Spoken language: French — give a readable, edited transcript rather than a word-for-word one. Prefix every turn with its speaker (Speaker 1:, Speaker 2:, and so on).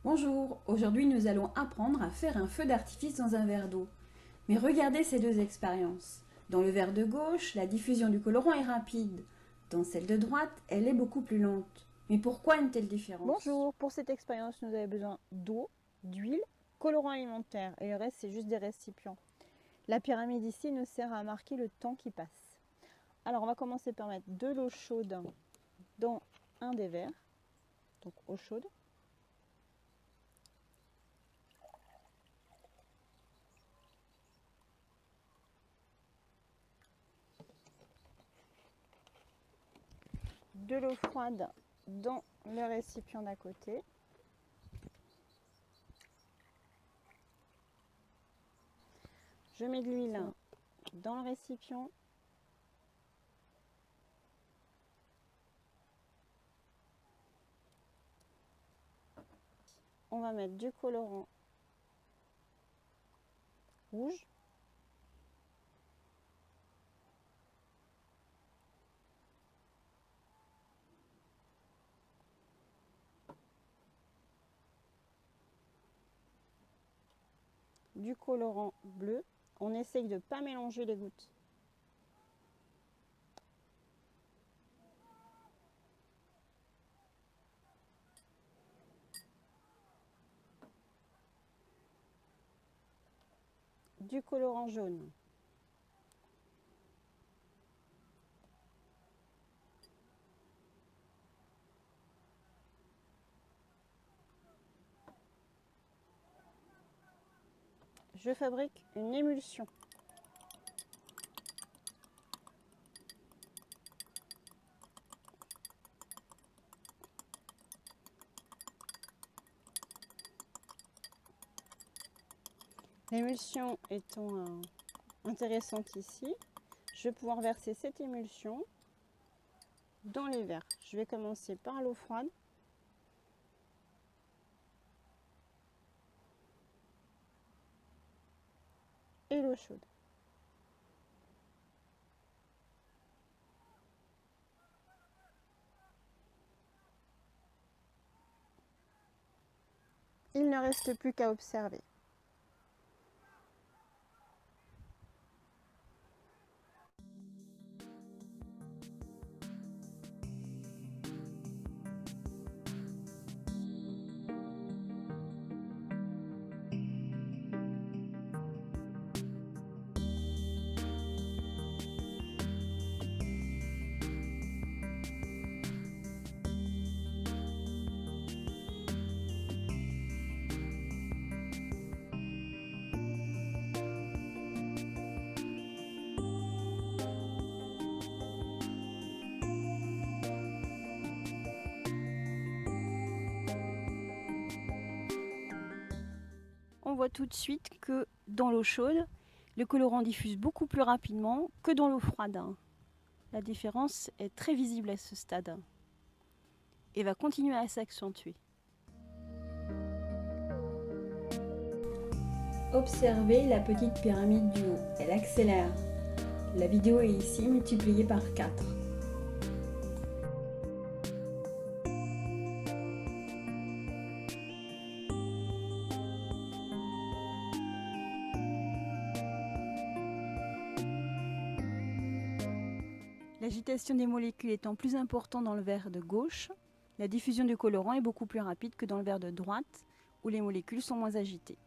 Speaker 1: Bonjour, aujourd'hui nous allons apprendre à faire un feu d'artifice dans un verre d'eau. Mais regardez ces deux expériences. Dans le verre de gauche, la diffusion du colorant est rapide. Dans celle de droite, elle est beaucoup plus lente. Mais pourquoi une telle différence?
Speaker 2: Bonjour, pour cette expérience, nous avons besoin d'eau, d'huile, colorant alimentaire et le reste c'est juste des récipients. La pyramide ici nous sert à marquer le temps qui passe. Alors on va commencer par mettre de l'eau chaude dans un des verres, donc eau chaude. De l'eau froide dans le récipient d'à côté. Je mets de l'huile dans le récipient. On va mettre du colorant rouge. Du colorant bleu. On essaye de ne pas mélanger les gouttes. Du colorant jaune. Je fabrique une émulsion. L'émulsion étant intéressante ici, je vais pouvoir verser cette émulsion dans les verres. Je vais commencer par l'eau froide. Et l'eau chaude. Il ne reste plus qu'à observer. On voit tout de suite que dans l'eau chaude, le colorant diffuse beaucoup plus rapidement que dans l'eau froide. La différence est très visible à ce stade et va continuer à s'accentuer.
Speaker 1: Observez la petite pyramide du haut, elle accélère. La vidéo est ici multipliée par 4.
Speaker 2: L'agitation des molécules étant plus importante dans le verre de gauche, la diffusion du colorant est beaucoup plus rapide que dans le verre de droite, où les molécules sont moins agitées.